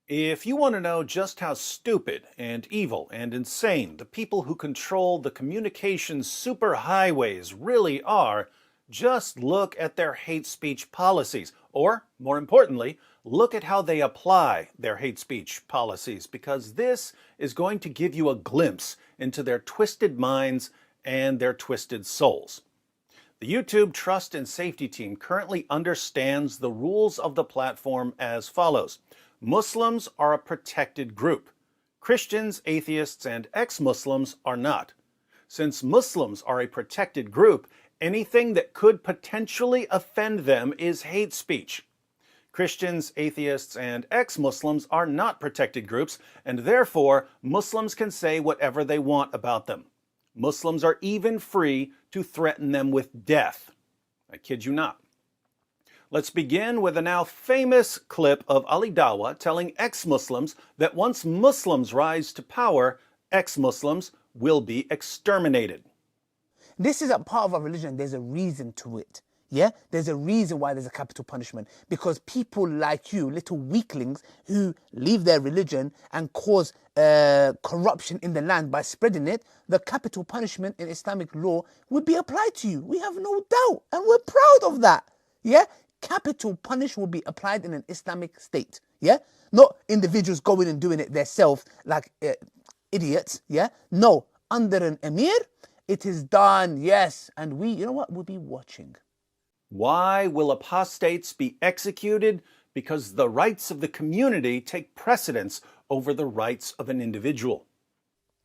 If you want to know just how stupid and evil and insane the people who control the communications superhighways really are, just look at their hate speech policies. Or, more importantly, look at how they apply their hate speech policies, because this is going to give you a glimpse into their twisted minds and their twisted souls. The YouTube Trust and Safety Team currently understands the rules of the platform as follows. Muslims are a protected group. Christians, atheists, and ex-Muslims are not. Since Muslims are a protected group, anything that could potentially offend them is hate speech. Christians, atheists, and ex-Muslims are not protected groups, and therefore Muslims can say whatever they want about them. Muslims are even free to threaten them with death. I kid you not. Let's begin with a now famous clip of Ali Dawah telling ex-Muslims that once Muslims rise to power, ex-Muslims will be exterminated. This is a part of our religion. There's a reason to it. Yeah? There's a reason why there's a capital punishment. Because people like you, little weaklings, who leave their religion and cause corruption in the land by spreading it, the capital punishment in Islamic law would be applied to you. We have no doubt. And we're proud of that. Yeah? Capital punishment will be applied in an Islamic state. Yeah? Not individuals going and doing it themselves like idiots. Yeah? No. Under an emir, it is done. Yes. And we, you know what? We'll be watching. Why will apostates be executed? Because the rights of the community take precedence over the rights of an individual.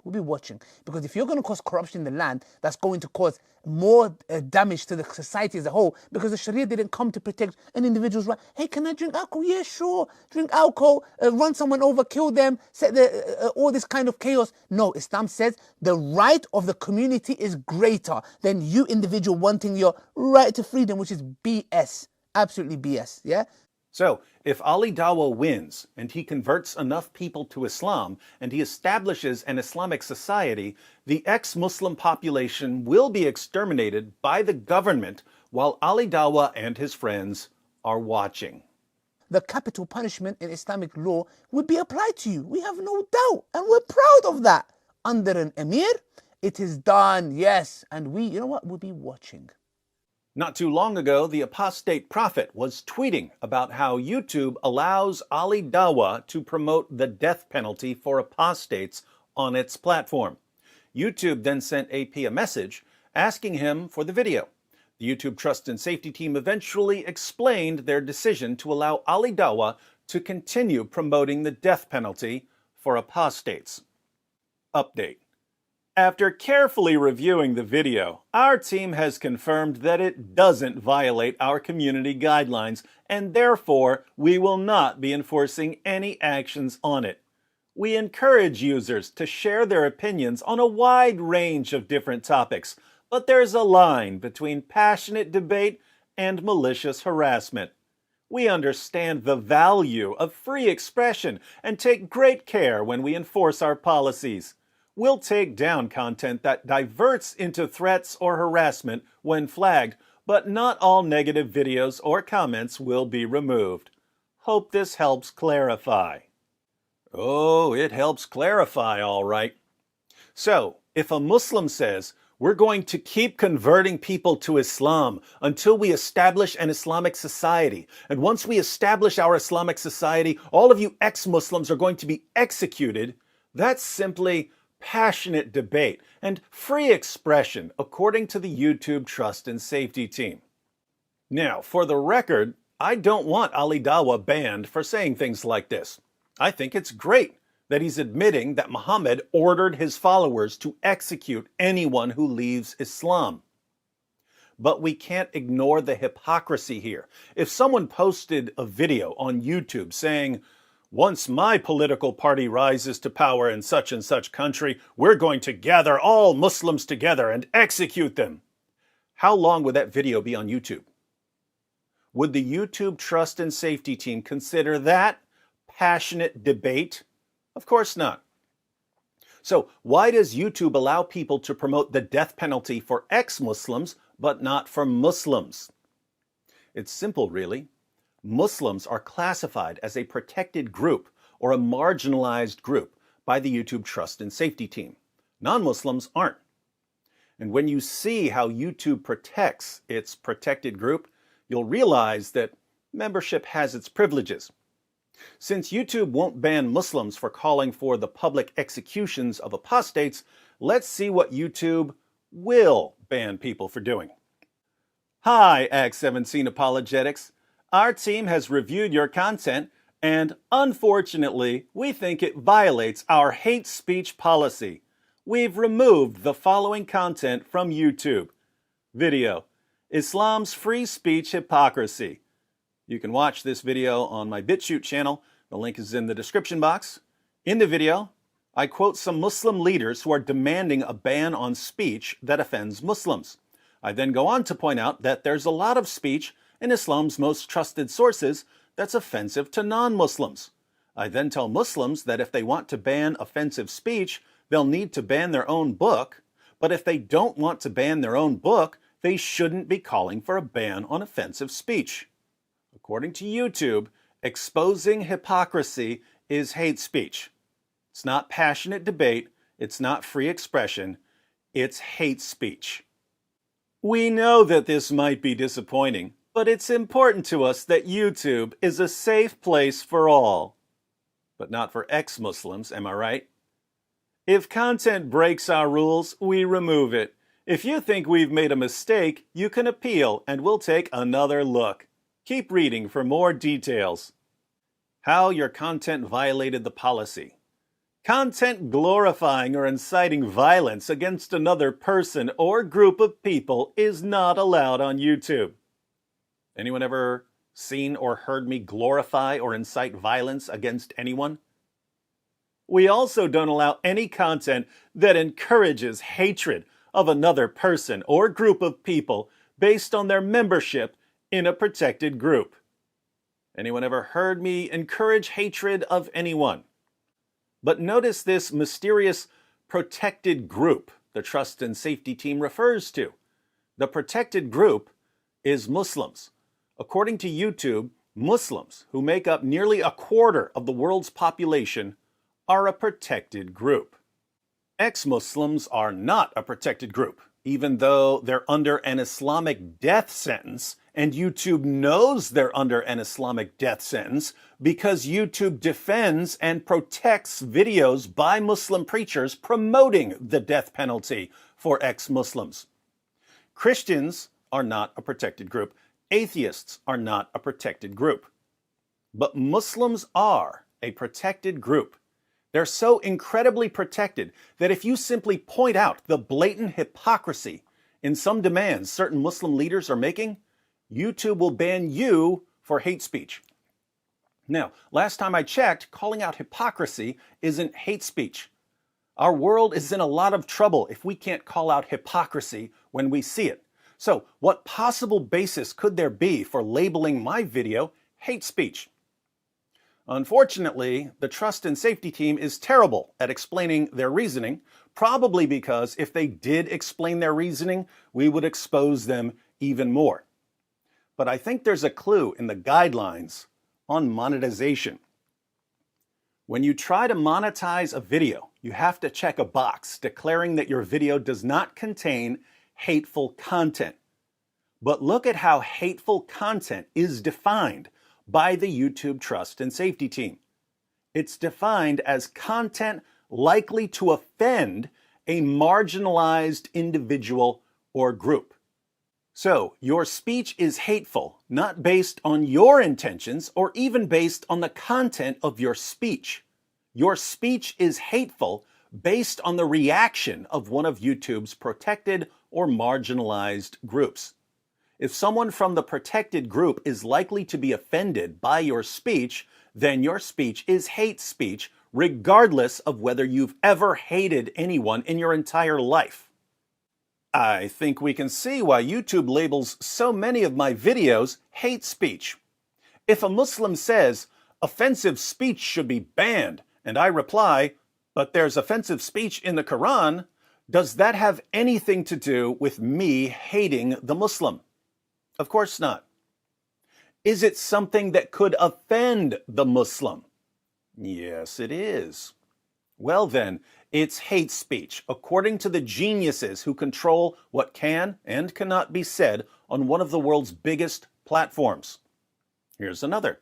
We'll be watching. Because if you're going to cause corruption in the land, that's going to cause more damage to the society as a whole. Because the Sharia didn't come to protect an individual's right. Hey, can I drink alcohol? Yeah, sure. Drink alcohol, run someone over, kill them, set all this kind of chaos. No, Islam says the right of the community is greater than you individual wanting your right to freedom, which is BS. Absolutely BS. Yeah? So, if Ali Dawah wins and he converts enough people to Islam and he establishes an Islamic society, the ex-Muslim population will be exterminated by the government while Ali Dawah and his friends are watching. The capital punishment in Islamic law would be applied to you. We have no doubt. And we're proud of that. Under an emir, it is done. Yes. And we, you know what? We'll be watching. Not too long ago, the apostate prophet was tweeting about how YouTube allows Ali Dawah to promote the death penalty for apostates on its platform. YouTube then sent AP a message asking him for the video. The YouTube Trust and Safety Team eventually explained their decision to allow Ali Dawah to continue promoting the death penalty for apostates. Update. After carefully reviewing the video, our team has confirmed that it doesn't violate our community guidelines, and therefore we will not be enforcing any actions on it. We encourage users to share their opinions on a wide range of different topics, but there's a line between passionate debate and malicious harassment. We understand the value of free expression and take great care when we enforce our policies. We'll take down content that diverts into threats or harassment when flagged, but not all negative videos or comments will be removed. Hope this helps clarify. Oh, it helps clarify, all right. So, if a Muslim says, we're going to keep converting people to Islam until we establish an Islamic society, and once we establish our Islamic society, all of you ex-Muslims are going to be executed, that's simply passionate debate and free expression, according to the YouTube Trust and Safety Team. Now, for the record, I don't want Ali Dawah banned for saying things like this. I think it's great that he's admitting that Muhammad ordered his followers to execute anyone who leaves Islam. But we can't ignore the hypocrisy here. If someone posted a video on YouTube saying, once my political party rises to power in such and such country, we're going to gather all Muslims together and execute them. How long would that video be on YouTube? Would the YouTube Trust and Safety Team consider that passionate debate? Of course not. So why does YouTube allow people to promote the death penalty for ex-Muslims, but not for Muslims? It's simple, really. Muslims are classified as a protected group, or a marginalized group by the YouTube Trust and Safety Team. Non-Muslims aren't. And when you see how YouTube protects its protected group, you'll realize that membership has its privileges. Since YouTube won't ban Muslims for calling for the public executions of apostates, let's see what YouTube will ban people for doing. Hi, Act 17 Apologetics. Our team has reviewed your content, and unfortunately, we think it violates our hate speech policy. We've removed the following content from YouTube. Video: Islam's free speech hypocrisy. You can watch this video on my BitChute channel. The link is in the description box. In the video, I quote some Muslim leaders who are demanding a ban on speech that offends Muslims. I then go on to point out that there's a lot of speech in Islam's most trusted sources that's offensive to non-Muslims. I then tell Muslims that if they want to ban offensive speech, they'll need to ban their own book. But if they don't want to ban their own book, they shouldn't be calling for a ban on offensive speech. According to YouTube, exposing hypocrisy is hate speech. It's not passionate debate. It's not free expression. It's hate speech. We know that this might be disappointing, but it's important to us that YouTube is a safe place for all. But not for ex-Muslims, am I right? If content breaks our rules, we remove it. If you think we've made a mistake, you can appeal and we'll take another look. Keep reading for more details. How your content violated the policy. Content glorifying or inciting violence against another person or group of people is not allowed on YouTube. Anyone ever seen or heard me glorify or incite violence against anyone? We also don't allow any content that encourages hatred of another person or group of people based on their membership in a protected group. Anyone ever heard me encourage hatred of anyone? But notice this mysterious protected group the Trust and Safety Team refers to. The protected group is Muslims. According to YouTube, Muslims, who make up nearly a quarter of the world's population, are a protected group. Ex-Muslims are not a protected group, even though they're under an Islamic death sentence, and YouTube knows they're under an Islamic death sentence because YouTube defends and protects videos by Muslim preachers promoting the death penalty for ex-Muslims. Christians are not a protected group. Atheists are not a protected group. But Muslims are a protected group. They're so incredibly protected that if you simply point out the blatant hypocrisy in some demands certain Muslim leaders are making, YouTube will ban you for hate speech. Now, last time I checked, calling out hypocrisy isn't hate speech. Our world is in a lot of trouble if we can't call out hypocrisy when we see it. So, what possible basis could there be for labeling my video hate speech? Unfortunately, the Trust and Safety Team is terrible at explaining their reasoning, probably because if they did explain their reasoning, we would expose them even more. But I think there's a clue in the guidelines on monetization. When you try to monetize a video, you have to check a box declaring that your video does not contain hateful content. But look at how hateful content is defined by the YouTube Trust and Safety Team. It's defined as content likely to offend a marginalized individual or group. So, your speech is hateful, not based on your intentions or even based on the content of your speech. Your speech is hateful based on the reaction of one of YouTube's protected or marginalized groups. If someone from the protected group is likely to be offended by your speech, then your speech is hate speech, regardless of whether you've ever hated anyone in your entire life. I think we can see why YouTube labels so many of my videos hate speech. If a Muslim says, offensive speech should be banned, and I reply, but there's offensive speech in the Quran, does that have anything to do with me hating the Muslim? Of course not. Is it something that could offend the Muslim? Yes, it is. Well, then, it's hate speech, according to the geniuses who control what can and cannot be said on one of the world's biggest platforms. Here's another.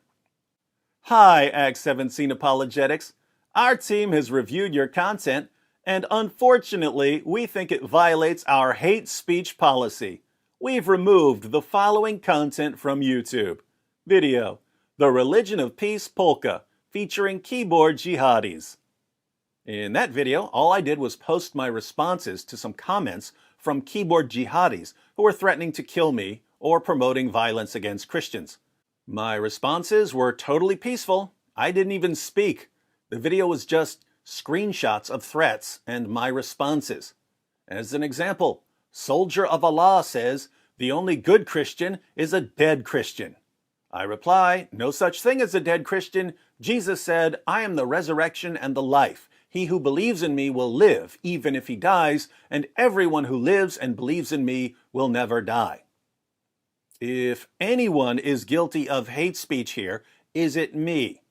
Hi, Act 17 Apologetics. Our team has reviewed your content, and unfortunately, we think it violates our hate speech policy. We've removed the following content from YouTube. Video, The Religion of Peace Polka, featuring keyboard jihadis. In that video, all I did was post my responses to some comments from keyboard jihadis who were threatening to kill me or promoting violence against Christians. My responses were totally peaceful. I didn't even speak. The video was just screenshots of threats and my responses. As an example, Soldier of Allah says, "The only good Christian is a dead Christian." I reply, "No such thing as a dead Christian. Jesus said, 'I am the resurrection and the life. He who believes in me will live, even if he dies, and everyone who lives and believes in me will never die.'" If anyone is guilty of hate speech here, is it me?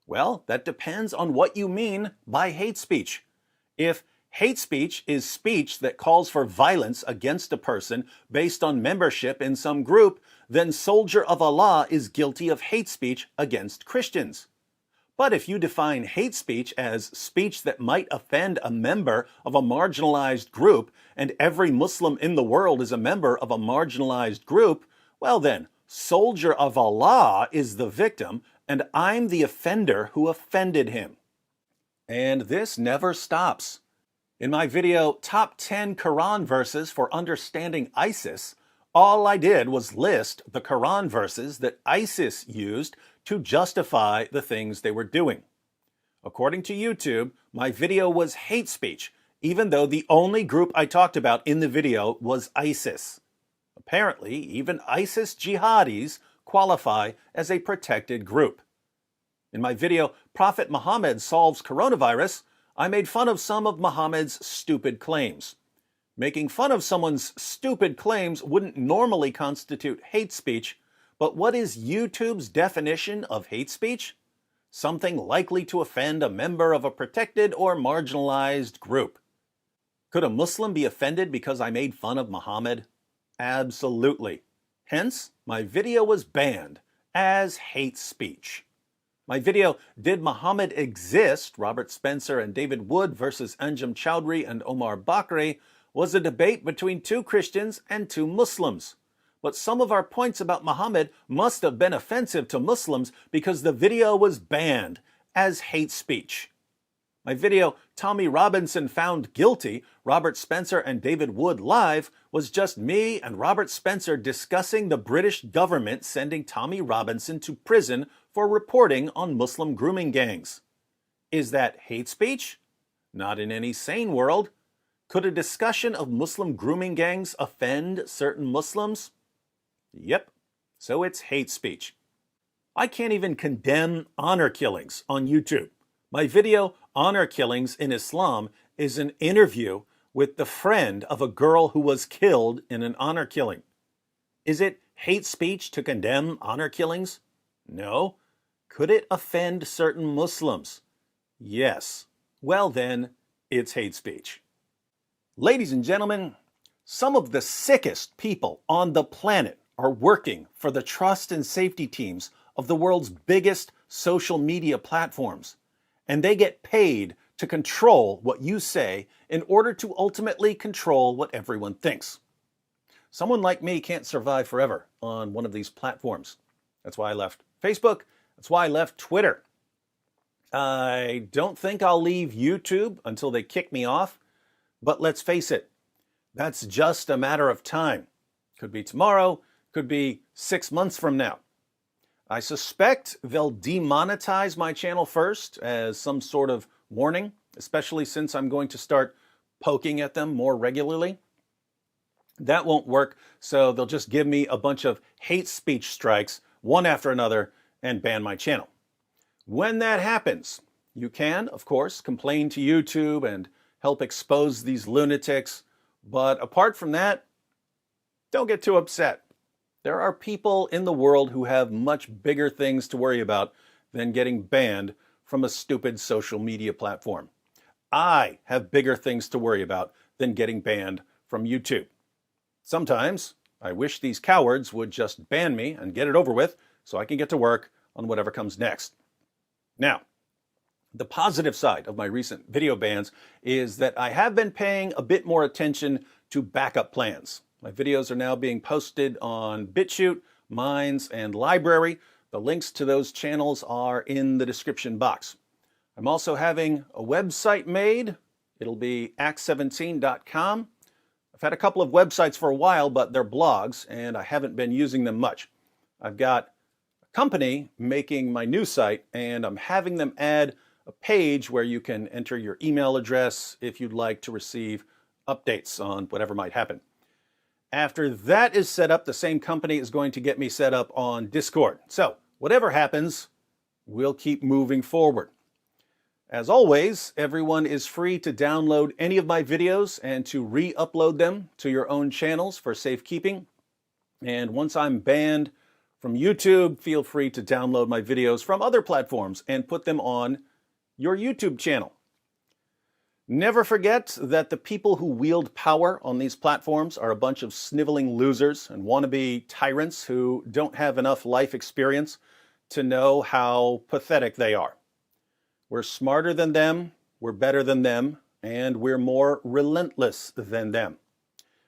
Well, that depends on what you mean by hate speech. If hate speech is speech that calls for violence against a person based on membership in some group, then Soldier of Allah is guilty of hate speech against Christians. But if you define hate speech as speech that might offend a member of a marginalized group, and every Muslim in the world is a member of a marginalized group, well then, Soldier of Allah is the victim, and I'm the offender who offended him. And this never stops. In my video, Top 10 Quran Verses for Understanding ISIS, all I did was list the Quran verses that ISIS used to justify the things they were doing. According to YouTube, my video was hate speech, even though the only group I talked about in the video was ISIS. Apparently, even ISIS jihadis qualify as a protected group. In my video, Prophet Muhammad Solves Coronavirus, I made fun of some of Muhammad's stupid claims. Making fun of someone's stupid claims wouldn't normally constitute hate speech, but what is YouTube's definition of hate speech? Something likely to offend a member of a protected or marginalized group. Could a Muslim be offended because I made fun of Muhammad? Absolutely. Hence, my video was banned as hate speech. My video, Did Muhammad Exist? Robert Spencer and David Wood versus Anjem Choudhury and Omar Bakri, was a debate between two Christians and two Muslims. But some of our points about Muhammad must have been offensive to Muslims because the video was banned as hate speech. My video, Tommy Robinson Found Guilty, Robert Spencer and David Wood Live, was just me and Robert Spencer discussing the British government sending Tommy Robinson to prison for reporting on Muslim grooming gangs. Is that hate speech? Not in any sane world. Could a discussion of Muslim grooming gangs offend certain Muslims? Yep, so it's hate speech. I can't even condemn honor killings on YouTube. My video, Honor Killings in Islam, is an interview with the friend of a girl who was killed in an honor killing. Is it hate speech to condemn honor killings? No. Could it offend certain Muslims? Yes. Well then, it's hate speech. Ladies and gentlemen, some of the sickest people on the planet are working for the trust and safety teams of the world's biggest social media platforms. And they get paid to control what you say in order to ultimately control what everyone thinks. Someone like me can't survive forever on one of these platforms. That's why I left Facebook. That's why I left Twitter. I don't think I'll leave YouTube until they kick me off. But let's face it, that's just a matter of time. Could be tomorrow, could be 6 months from now. I suspect they'll demonetize my channel first as some sort of warning, especially since I'm going to start poking at them more regularly. That won't work, so they'll just give me a bunch of hate speech strikes, one after another, and ban my channel. When that happens, you can, of course, complain to YouTube and help expose these lunatics, but apart from that, don't get too upset. There are people in the world who have much bigger things to worry about than getting banned from a stupid social media platform. I have bigger things to worry about than getting banned from YouTube. Sometimes I wish these cowards would just ban me and get it over with so I can get to work on whatever comes next. Now, the positive side of my recent video bans is that I have been paying a bit more attention to backup plans. My videos are now being posted on BitChute, Minds, and Library. The links to those channels are in the description box. I'm also having a website made. It'll be act17.com. I've had a couple of websites for a while, but they're blogs, and I haven't been using them much. I've got a company making my new site, and I'm having them add a page where you can enter your email address if you'd like to receive updates on whatever might happen. After that is set up, the same company is going to get me set up on Discord. So whatever happens, we'll keep moving forward. As always, everyone is free to download any of my videos and to re-upload them to your own channels for safekeeping. And once I'm banned from YouTube, feel free to download my videos from other platforms and put them on your YouTube channel. Never forget that the people who wield power on these platforms are a bunch of sniveling losers and wannabe tyrants who don't have enough life experience to know how pathetic they are. We're smarter than them, we're better than them, and we're more relentless than them.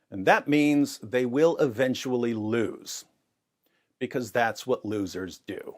And that means they will eventually lose, because that's what losers do.